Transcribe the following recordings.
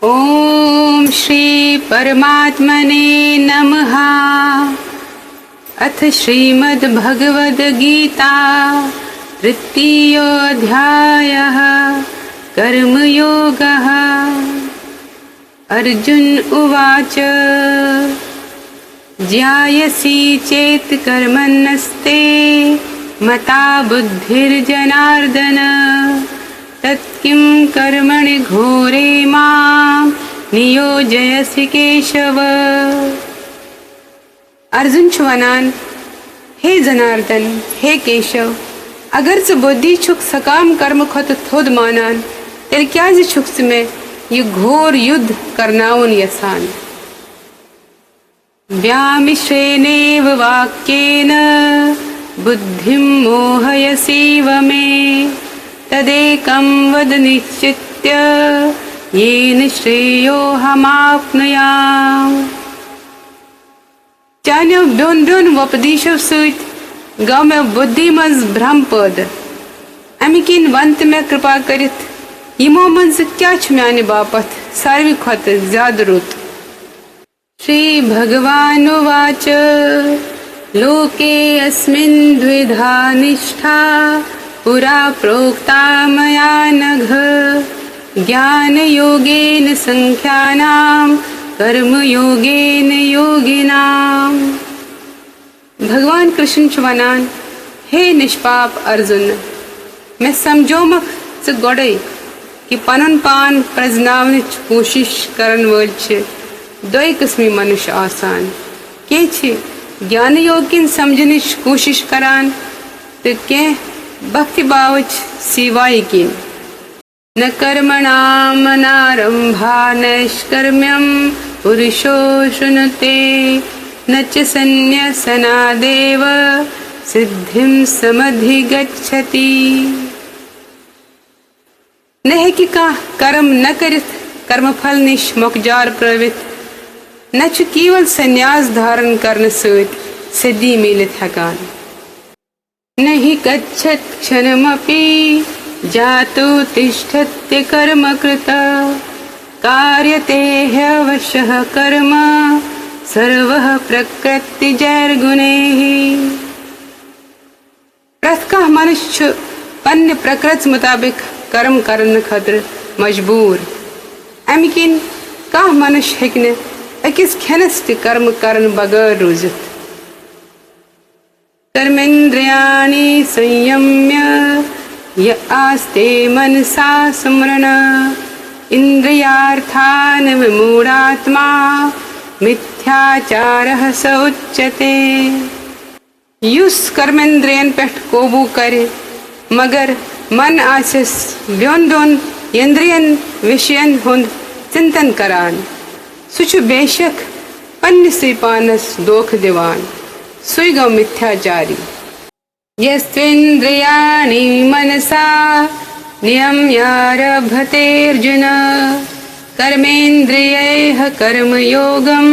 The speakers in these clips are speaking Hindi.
ओम श्री परमात्मने नमः। अथ श्रीमद् भगवद गीता तृतीयोऽध्यायः कर्मयोगः। अर्जुन उवाच ज्यायसि चेत् कर्मण्यस्ते मता बुद्धिर्जनार्दन तत्किं कर्मणि घोरे मां नियोजयसि केशव। अर्जुन छ वनान, हे जनार्दन, हे केशव, अगर च बुद्धि छुक सकाम कर्म खत थोद मानान तेल क्या छुक में ये घोर युद्ध करनाउन यसान। व्यामिश्रेणेव वाक्येन बुद्धिं मोहयसीव मे तदेकं वद निश्चित्य येन श्रेयोऽहमाप्नुयाम्। चान्यो ब्योन ब्योन वपदीशो सहित गाँव में बुद्धि मज भ्रम पद अमिकिन वंत में कृपा करित यमो मज क्या म्याने बापत सार्वी खत ज्यादा रुत। श्री भगवानुवाच लोके अस्मिन् द्विधा निष्ठा पुरा प्रोक्ता मया नघ ज्ञानयोगेन संख्यानां कर्मयोगेन योगिनां। भगवान कृष्ण च वनान, हे निष्पाप अर्जुन, मैं समझोमक च गोड़े कि पनुन पान प्रजनावनच कोशिश करन वल छ दोई किस्मी मनुष्य आसान। के छ ज्ञान योग किन समझनिच कोशिश करान तो के भक्ति भावच सिवाय किन। न कर्मणाम नारंभा नैष्कर्म्यम पुरुषो शुनते न च संन्यसनादेव सिद्धिं समधिगच्छति। न है कि का कर्म न करित कर्मफल निश मोकजार प्रवृत्त न च केवल संन्यास धारण करने सहित सिद्धि मिलित हकान। नहि गच्छत् क्षणमपि जातु तिष्ठत्य कर्म कृत कार्यते ह्यवशः कर्म सर्वः प्रकृतिजैर्गुणैः। प्रत्येक मनुष्य पन्य प्रकृति मुताबिक कर्म करने खातिर मजबूर। अमिकिन का मनुष्य हेकने अकिस खेनस ते कर्म करन बगैर रोजित। कर्मेन्द्रियाणि संयम्य य आस्ते मनसा स्मरण इंद्रियार्थान् विमूढात्मा मिथ्याचारः स उच्यते। युस कर्मेंद्रियन पेठ कोबू करे मगर मन आसिस ब्योन ब्योन इंद्रियन विषयन हुंद चिंतन करान सुच बेशक पन्य से पानस दोख दिवान सुई गौ मिथ्याचारी। यस्त्वेन्द्रियाणि मनसा नियम्यारभते अर्जुन कर्मेन्द्रियैः कर्मयोगं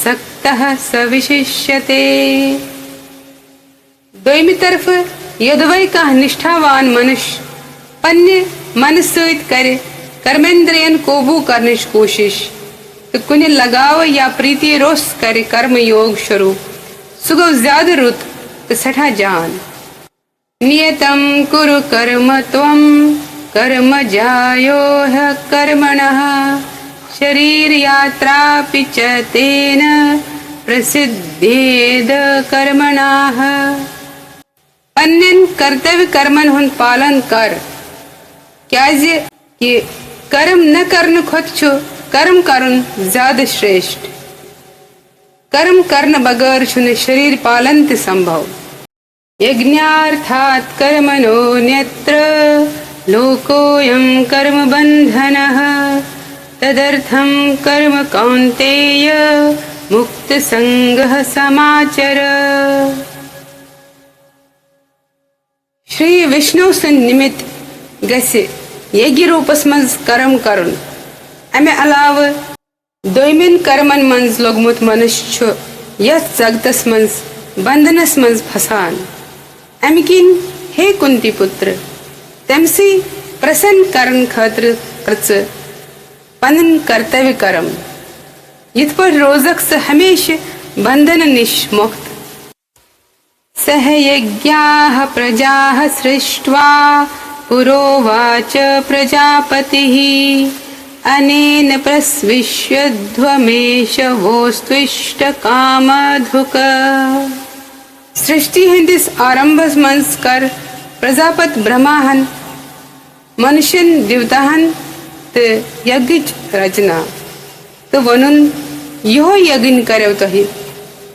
सक्तः स विशिष्यते। दोयमी तरफ यदवै का निष्ठावान मनुष्य पन्य मन सहित करे कर्मेंद्रियन कोबू करने की कोशिश तो कुछ लगाव या प्रीति रोस करे कर्म योग शुरू सुगो ज्यादा रुत तो सठा जान। नियतम कुरु कर्म त्वं कर्म जायो ह्य कर्मणः शरीर यात्रापि च तेन प्रसिद्धेद कर्मणाः। अन्यन कर्तव्य कर्मन हुन पालन कर क्या कि कर्म न करने खुद छो कर्म करन ज्यादा श्रेष्ठ। कर्म करने बगैर छुने शरीर पालन ते संभव। यज्ञार्थात् कर्मणो न्यत्र लोकोऽयं कर्म बन्धनः तदर्थं कर्म कौन्तेय मुक्त संगः समाचर। श्री विष्णु से निमित्त गसे यज्ञ रूपस मज कर्म करुन अमे अलाव दोयमिन कर्मन मंज लोगमुत मनुष्य यथ जगतस मंज बंधनस मंज फसान। अमिकिन हे कुंती पुत्र तमसी प्रसन्न करन खातिर कृच पन्न कर्तव्य करम यिथ पर रोजक स हमेशा बंधन निश मुक्त सह यज्ञाः प्रजाः सृष्ट्वा पुरोवाच प्रजापतिः अनेन प्रस्विष्यध्वमेश वोस्त्विष्ट कामधुक सृष्टि हिंदिस आरंभस मंस कर प्रजापत ब्रह्माहन मनुष्यन देवताहन ते यज्ञ रचना तो वनुन यो यज्ञ करो तो ही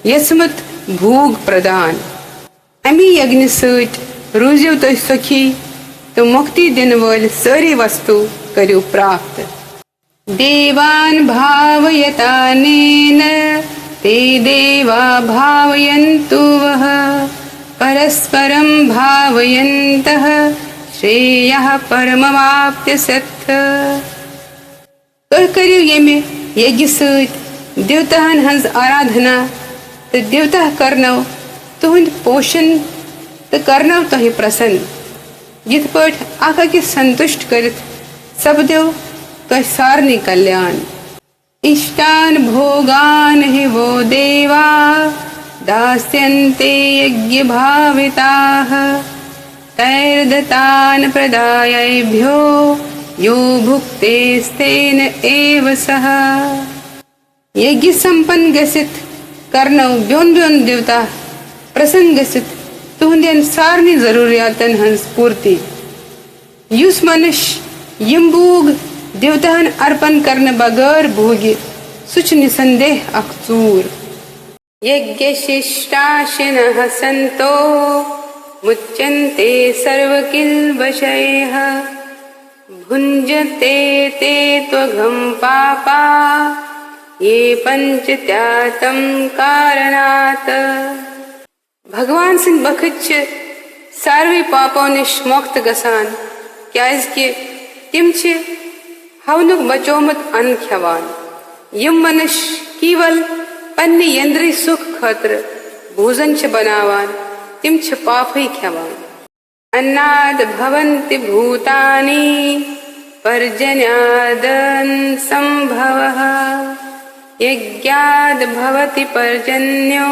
यसमत भोग प्रदान अमी यज्ञ सत रूजो तो सुखी तो मुक्ति दिन वल सारी वस्तु करो प्राप्त देवान भावयतानेन ते देवा भावयन्तु वः परस्परं भावयन्तः श्रेयः परमवाप्य सत्थ करियो ये में यज्ञ सत देवताहन हंस आराधना तो देवता करनो तुहंद पोषण तो करनो तहि प्रसन्न जित पठ आका के संतुष्ट करत सब देव तो सारनी कल्याण इष्टान भोगान हि वो देवा दास्यन्ते यज्ञ भाविताः तैर्दतान प्रदायैभ्यो यो भुक्तेस्तेन एव सः यज्ञ संपन्न गसित कर्णव ब्योन ब्योन देवता प्रसन्न गसित तुहंदन सारनी जरूरियातन हंस पूर्ति युस मनुष्य यम भोग देवताहन अर्पण करने बगैर भोगे सुच निसंदेह अक्चूर यज्ञ शिष्टाशिनः संतो मुच्यन्ते सर्वकिल्बषयः भुञ्जते ते त्वघं पापा ये पंचत्यातं कारणात् भगवान सिंह बखच सार्वी पापों निश मुक्त गसान क्याजकि तिम छ हवनुक बचोमत अन्न खवान यम मनुष्य केवल पन्ने यंद्री सुख खतर भोजन छ बनावान तिम छ पाप ही खवान अन्नाद भवन्ति भूतानि पर्जन्यादन संभवः यज्ञाद भवति पर्जन्यो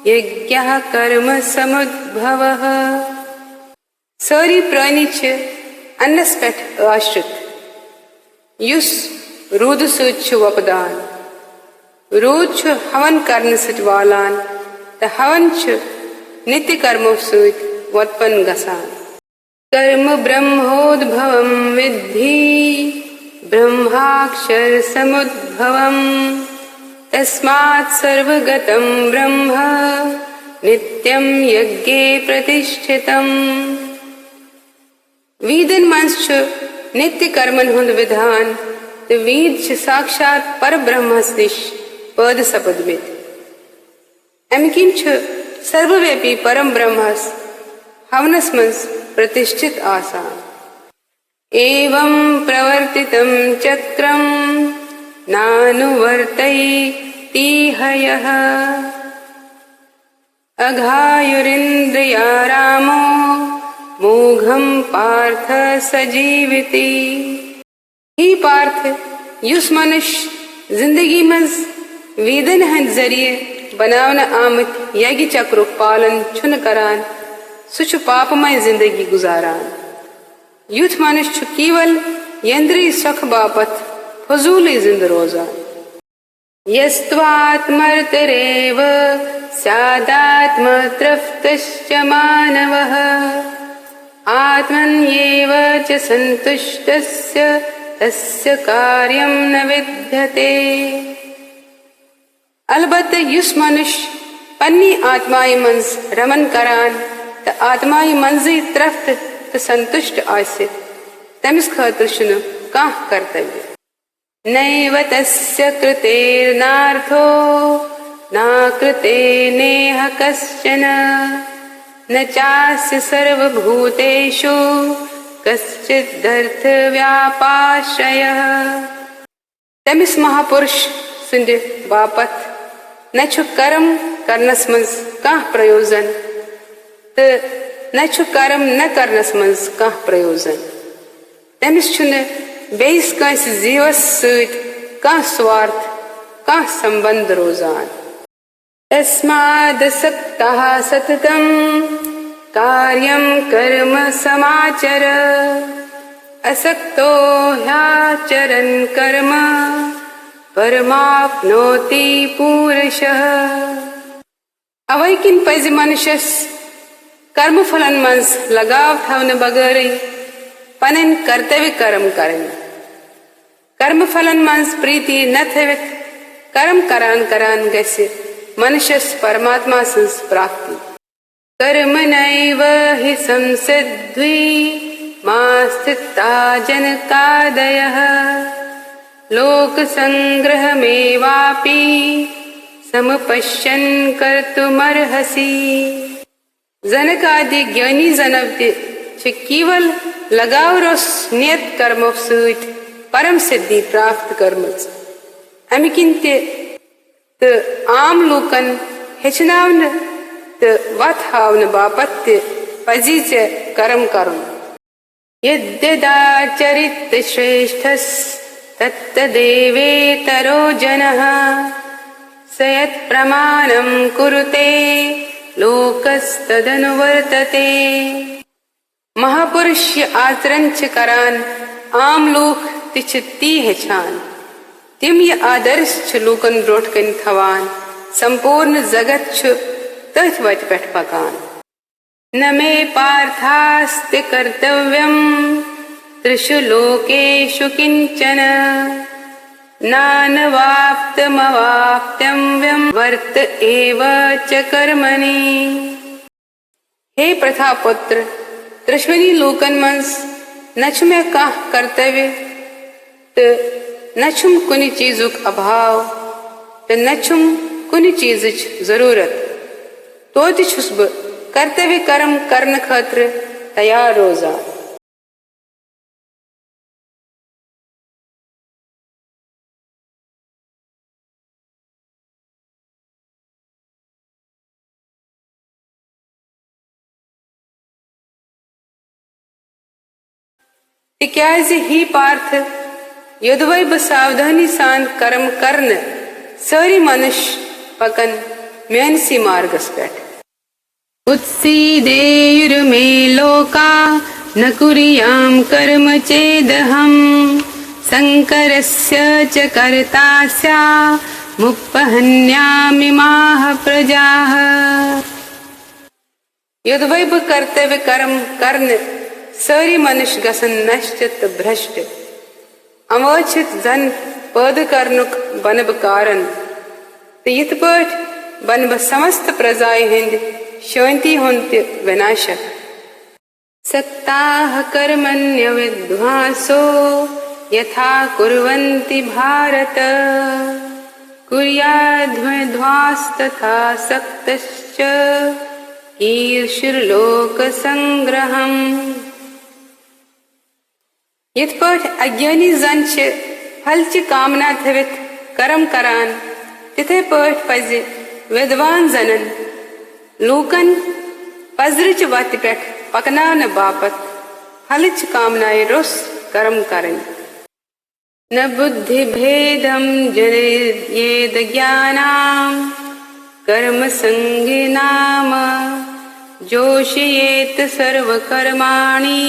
यज्ञः कर्म समुद्भवः सारी प्राणी छ अन्नस पेठ आश्रित युस रूद सत वपदान रूद हवन करने सत वालान तो हवन नित्य कर्मों सत वत्पन्न गसान कर्म ब्रह्मोद्भवं विद्धि ब्रह्माक्षर समुद्भवम् तस्मात् सर्वगतं ब्रह्म नित्यं यज्ञे प्रतिष्ठितम् वीदन मंच नित्य कर्मन हुंद विधान तो वीद साक्षात पर ब्रह्मस्निश पद सपदमित अमकिन सर्वव्यापी परम ब्रह्मस हवनस मंस प्रतिष्ठित आसान एवं प्रवर्तितं चक्रम नानुवर्तयति हयः अघायुरिन्द्रिया रामो मोघम पार्थ सजीविति ही पार्थ युस मनुष्य जिंदगी मज वेदन हंद जरिए बनावना आमत यज्ञ चक्र पालन छुन करान सुच पापमय जिंदगी गुजारान युथ मनुष्य केवल यंद्री सुख बापत फजूली जिंद रोजान यस्त्वात्मर्तरेव स्यादात्म तृप्तश्च मानवः आत्मन्येव च संतुष्टस्य तस्य कार्यं न विद्यते अलबत्त युस मनुष्य पन्नी आत्माई मंज रमन करान त आत्माई मंजी तृप्त त संतुष्ट आसे तमिस खातिर शुनु काह कर्तव्य नैव तस्य कृतेर्नार्थो न कृते नेह कश्चन न चास्य सर्वभूतेषु कश्चिदर्थ व्यापाश्रयः तमिस महापुरुष सुंद बापत न छु कर्म करनस मंज काह प्रयोजन त न छु कर्म न करनस मंज काह प्रयोजन तमिस छुन बेस कांस जीवस सत कां स्वार्थ कां संबंध रोजान। तस्मादसक्तः सततं कार्यं कर्म समाचर असक्तो ह्याचरन् कर्म परमाप्नोति पूरुषः। अवै किन पज मनुष्यस कर्म फलन मंज लगाव थवन बगैर पन कर्तव्य कर्म करन। कर्म फलन मंज प्रीति न थवित कर्म करान करान गस्य मनुष्यस परमात्मा संस प्राप्ति। कर्म नैव हि संसिद्ध्वी मा स्थिता जनकादयः लोक संग्रह मेवापि समपश्यन् कर्तुमर्हसि। जनक आदि ज्ञानी जनवते केवल लगाव रोस नियत कर्मों सहित परम सिद्धि प्राप्त कर्मच। अमि किंते त आम लोकन हेचनावन त वत हावन बापत पजी च कर्म करुन। यद्यदाचरित श्रेष्ठस तत्तदेवेतरो जनः स यत् प्रमाणं कुरुते लोकस्तदनुवर्तते। महापुरुष आचरण च करान आम लोक तिछ ती हेछान। तिम ये आदर्श छ लोकन ब्रोट कन थवान संपूर्ण जगत छ तथ वच पेठ पकान। न मे पार्थास्ति कर्तव्यम त्रिषु लोकेषु किंचन नानवाप्तमवाप्तव्यं वर्त एव च कर्मणि। हे प्रथा पुत्र त्रिश्वनी लोकन मंस नछ में का कर्तव्य त नछुम कुनि चीजुक अभाव त नछुम कुनि चीजच जरूरत। तो छुस ब कर्तव्य कर्म करन खातिर तैयार रोजा। तिक्याज ही पार्थ यदवै ब सावधानी सान कर्म करन सारी मनुष्य पकन मेनसी मार्गस पेठ। उत्सीदेयुर्मे लोका न कुर्याम कर्म चेदहम संकरस्य च कर्ता स्यामुपहन्यामिमाः प्रजाः। यदवै ब कर्तव्य कर्म करन सारी मनुष्य गसन नष्ट तो भ्रष्ट अवचित जन पद कर्नुक बनब कारण तो यथ पठ बनब समस्त प्रजाएं हिंद शांति हुंत विनाशक। सक्ताः कर्मण्य विद्वांसो यथा कुर्वन्ति भारत कुर्याद्विद्वांस्तथा सक्तश्च ईर्ष्युर्लोक संग्रहम्। यथ पठ अज्ञानी जन फल च कामना थवित कर्म करान तिथे पठ पज विद्वान जनन लोकन पजरच वत पेठ पकनान बापत फल च कामनाए रोस कर्म करन। न बुद्धि भेदम जनयेद ज्ञानाम कर्म संगिनाम जोषयेत सर्व कर्माणि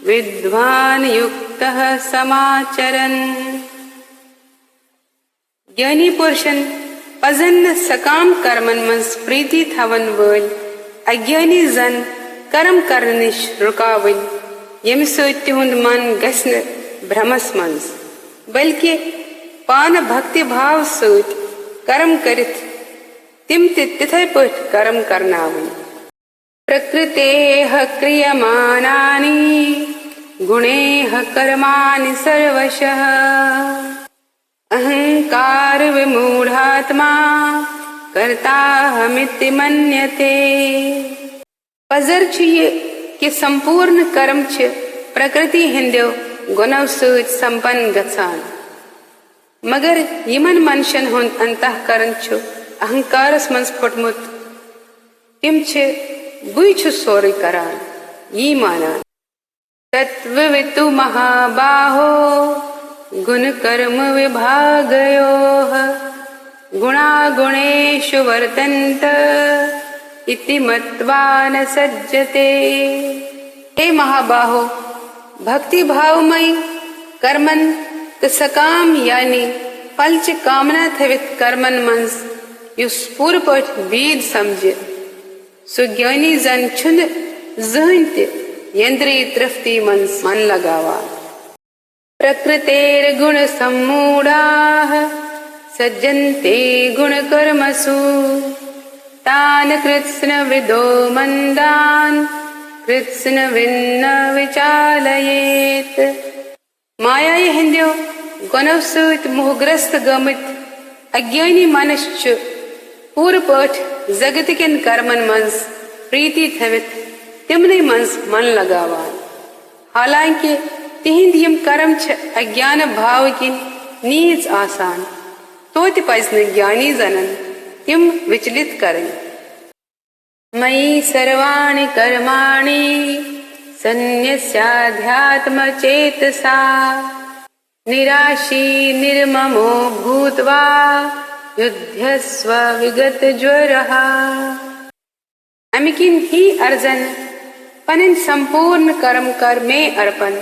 विद्वान युक्तः समाचरन्। ज्ञानी पुरुषन पजन सकाम कर्मन मंस प्रीति थवन वल अज्ञानी जन कर्म करन निश रुकावन यम सत्य हुंद मन गसन भ्रमस मंस बल्कि पान भक्ति भाव सत कर्म करित तिम तिथे पठ कर्म करनावन। प्रकृतेः क्रियमाणानि गुणेः कर्माणि सर्वशः अहंकार विमूढ़ात्मा कर्ताहमिति मन्यते। पजर ये कि संपूर्ण कर्म छ प्रकृति हिंदो गुणों सत संपन्न गछान मगर यमन मनुष्यन हुंद अंतःकरण छु अहंकारस मंस फुटमुत तिम छ बुई छु सोरी करान यी मानान। तत्त्ववितु महाबाहो गुणकर्म विभागयोः गुणागुणेषु वर्तन्त इति मत्वा न सज्जते। हे महाबाहो, भक्ति भावमयी कर्मन त सकाम यानी फलच कामना थवित कर्मन मंस युस पूर पठ वीद समझ सु ज्ञानी जन छुन जहन त यंद्री तृप्ति मंस मन लगावा। प्रकृतेर गुण सम्मूढ़ाः सज्जन्ते गुण कर्मसु तान कृत्स्न विदो मंदान कृत्स्न विन्न विचालयेत। माया हिंद्यो गुणव सत मोहग्रस्त गमित अज्ञानी मनुष्य पूर पठ जगत किन कर्मन मंस प्रीति थवित तिमने मंस मन लगावान। हालांकि तिहिंद यम कर्म छ अज्ञान भाव किन नीच आसान तोति पजन ज्ञानी जनन तिम विचलित करें। मयि सर्वाणि कर्माणि सन्न्यस्याध्यात्म चेतसा निराशी निर्ममो भूत्वा युध्यस्व विगत ज्वरः। अमिकिन ही अर्जन पनिन संपूर्ण कर्म कर में अर्पण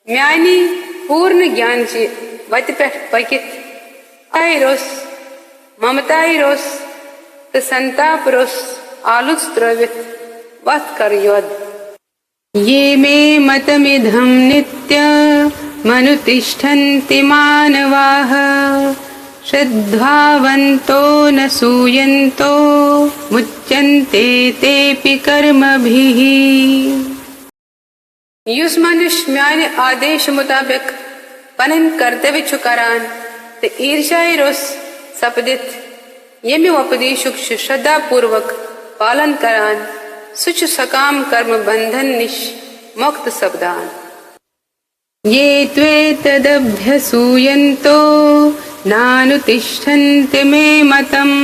म्यानी पूर्ण ज्ञान चे वत पे पकित आय रोस ममताई रोस त संताप रोस आलुस त्रवित वत कर योद। ये मे मतमिधं नित्य मनुतिष्ठन्ति मानवाः श्रद्धावन्तो न सूयन्तो मुच्यन्ते तेऽपि कर्मभिः। युस मनुष्य म्याने आदेश मुताबिक पनन कर्तव्य छु करान ते ईर्ष्याय रोस सपदित यमि उपदेशुक श्रद्धा पूर्वक पालन करान सुच सकाम कर्म बंधन निश मुक्त सब्दान। ये त्वेतदभ्यसूयन्तो नानुतिष्ठन्ति मे मतम्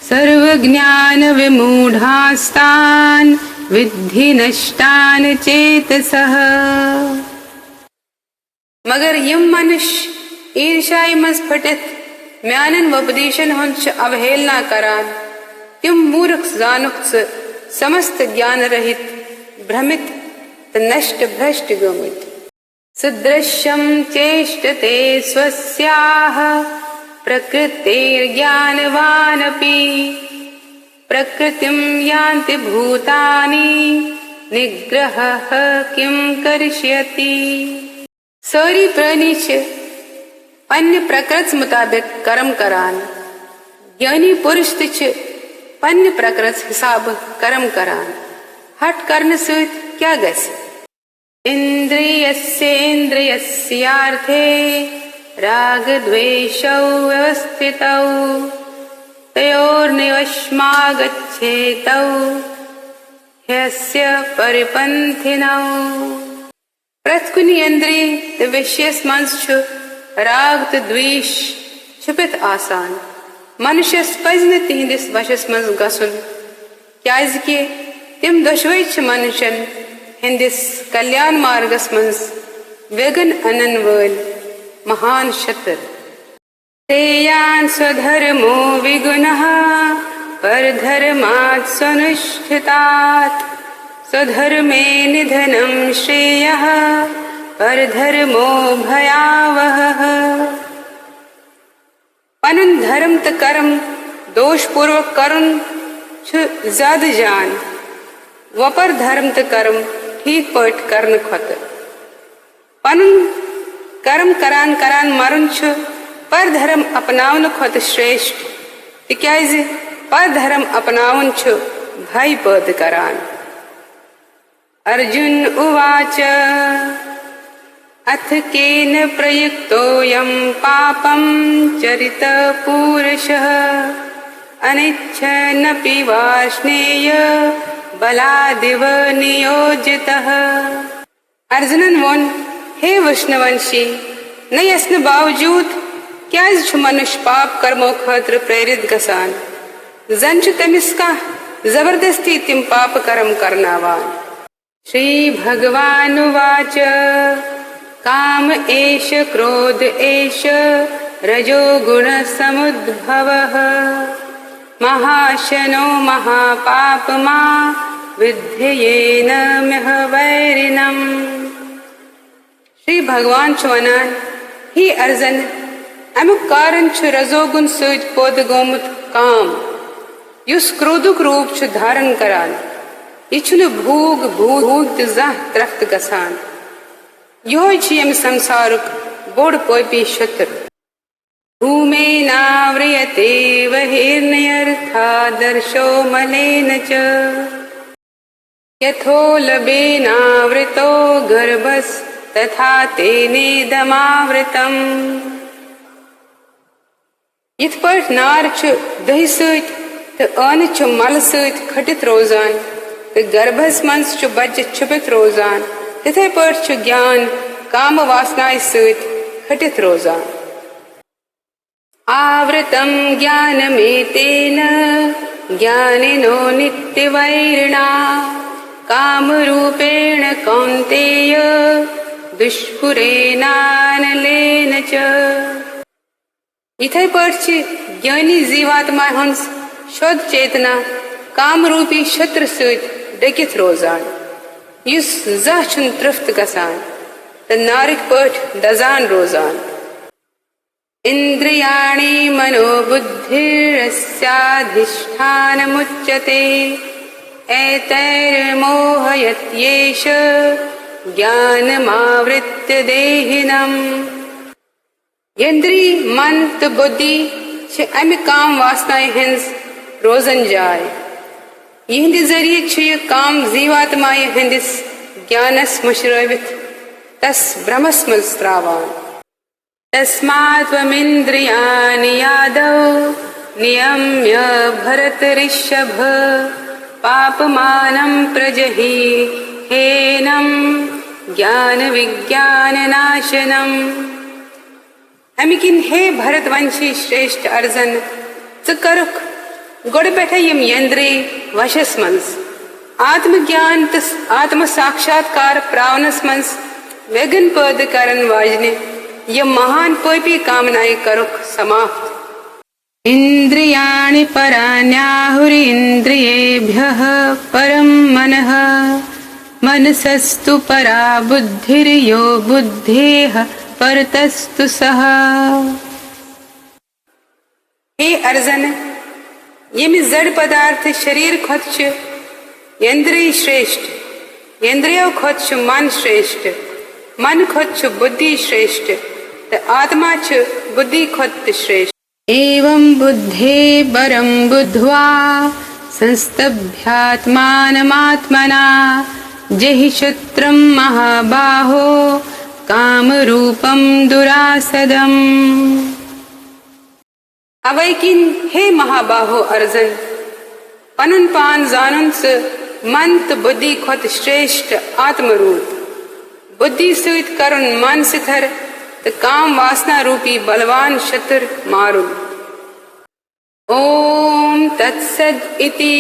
सर्वज्ञान विमूढास्तान् विद्धि नष्टान चेतसः। मगर यम मनुष्य ईर्ष्याय मस फटित म्यानन उपदेशन हुंच अवहेलना करान तिम मूर्ख जानुक समस्त ज्ञान रहित भ्रमित नष्ट भ्रष्ट गमित। सदृश्यम चेष्टते स्वस्याः प्रकृतेर्ज्ञानवानपि प्रकृतिं यान्ति भूतानि निग्रहः किं करिष्यति। सारी प्राणी पन्य प्रकृति मुताबिक कर्म करान ज्ञानी पुरुष तिच पन्य प्रकृति हिसाब कर्म करान हट करने से क्या गस। इंद्रियस्येन्द्रियस्यार्थे राग द्वेषौ व्यवस्थितौ तयोर्निवशमागच्छेतौ ह्यस्य परिपन्थिनौ। प्रथकुनि इंद्रिय विशेष मंस राग तो द्वेष छुपित आसान मनुष्यस पज न तिहंदिस वशस मज गसुन क्याजि तिम दशवै मनुष्यन हिंदिस कल्याण मार्गस मज वेगन अनन वल महान शत्र। तेयान स्वधर्मो विगुणः परधर्मात् स्वनुष्ठितात् स्वधर्मे निधनं श्रेयः परधर्मो भयावहः। पनुन धर्म त कर्म दोष पूर्वक करुन ज्यादा जान वपर धर्म त कर्म ठीक पट करन खत पनुन कर्म करान करान मरुन पर धर्म अपनावन खत श्रेष्ठ तिक्याज पर धर्म अपनावन भय पद करान। अर्जुन उवाच अथ केन प्रयुक्तोऽयं पापं चरित पूरुषः अनिच्छन्नपि वार्ष्णेय बलादिव नियोजितः। अर्जुनन वोन हे विष्णुवंशी न यसन बावजूद क्याज छु मनुष्य पाप कर्मों खतर प्रेरित गसान जन छु तमिस का जबरदस्ती तिम पाप कर्म करनावान श्रीभगवानुवाच काम एष क्रोध एष रजो गुणसमुद्भवः महाशनो महापापमा विद्येन महवैरिणम्। श्री भगवान वनान ही अर्जन अमुक कारण रजोगुण सत पौध गोमुत काम युस क्रोधुक रूप धारण करान यह भूग भूग जह त्रफ्त गसान यह संसारुक बोड़ पोपी शत्रु भूमे नाव्रियते बहिर्नयर्थादर्शो मलेन च यथोलबेनावृतो गर्भस् तथा तेनेदमावृतम्। यथ पठ नार दही सत अन मल सत खटित रोजान तो गर्भस मज बच्चे छुपित रोजान तिथे पठ ज्ञान काम वासनाय सत खटित रोजान। आवृतं ज्ञानमेतेन ज्ञानिनो नित्यवैरिणा कामरूपेण कौन्तेय दुष्पुरेणानलेन च। इथे पठ ज्ञानी जीवात्मा हंस शुद्ध चेतना काम रूपी शत्रु सत डकित रोजान युस जह तृप्त गसान तो नारिक पठ दजान रोजान। इंद्रियाणि मनोबुद्धिरस्याधिष्ठानमुच्यते एतैर्मोहयत्येष ज्ञानमावृत्य देहिनम्। इंद्री मन तो बुद्धि अमि काम वासनाएं हंस रोजन जाय यहंद जरिए काम जीवात्माए हंदिस ज्ञानस मशरवित तस ब्रह्मस मज त्रावान। तस्मात्त्वमिन्द्रियाणि यादौ नियम्य भरतऋषभ पापमानं प्रजहि हेनं ज्ञान विज्ञान नाशनम्। अमिकिन हे भरतवंशी श्रेष्ठ अर्जन करुक गोड़ पे यम यंद्रे वशस मज आत्मज्ञान तस आत्म साक्षात्कार प्रावनस मज वेगन पद करन वाजने यह महान पोपी कामनाएं करुक समाप्त। इंद्रियाणि पराण्याहुरिन्द्रियेभ्यः परं मनः मनसस्तु परा बुद्धिर्यो बुद्धेः परतस्तु सः। हे अर्जन यमि जड़ पदार्थ शरीर खोत इंद्रिय श्रेष्ठ इंद्रियों खोत मन श्रेष्ठ मन खोत बुद्धि श्रेष्ठ आत्मा बुद्धि खोत श्रेष्ठ। एवं बुद्धे परं बुद्ध्वा संस्तभ्यात्मानमात्मना जहि शत्रं महाबाहो कामरूपं दुरासदम्। अवैकिन हे महाबाहो अर्जन पनुन पान जानन से मंत बुद्धि खोत श्रेष्ठ आत्मरूप बुद्धि सहित करुण मन सिथर तो काम वासना रूपी बलवान शत्रु मारुन। ओम तत्सद इति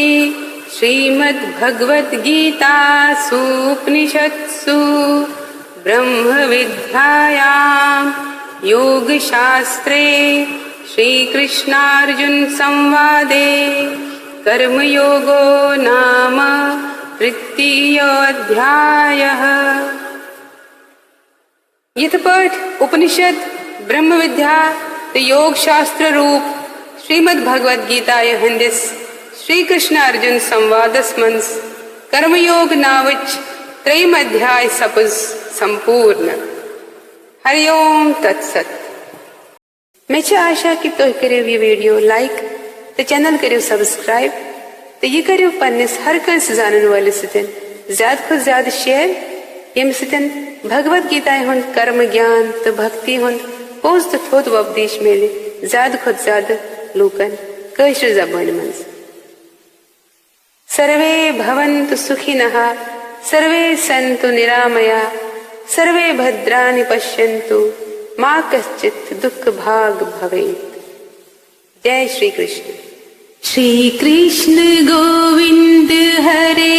श्रीमद् भगवद गीतासु उपनिषत्सु ब्रह्म विद्यायां योग शास्त्रे श्री कृष्णार्जुन संवादे कर्मयोगो नाम तृतीयोऽध्यायः। यथ पाठ उपनिषद ब्रह्म विद्या योग शास्त्र रूप श्रीमद् भगवद गीता हंदिस श्री कृष्ण अर्जुन संवादस मंस कर्मयोग नावच त्रयम अध्याय सपज संपूर्ण। हरिओम तत्सत। मैं आशा कि तुम करो ये वीडियो लाइक तो चैनल करो सब्सक्राइब तो यह करो पन्नस हर कंस जानन वाले सतन ज्यादा खुद ज्यादा शेयर यम सतन भगवद गीता हुंद कर्म ज्ञान तो भक्ति हुंद पोज तो थोद उपदेश मेले ज्यादा खुद ज्यादा लूकन कशर जबान मंज। सर्वे भवन्तु सुखिनः सर्वे सन्तु निरामया सर्वे भद्राणि पश्यन्तु मा कश्चित् दुःख भाग भवेत्। जय श्री कृष्ण। श्री कृष्ण गोविंद हरे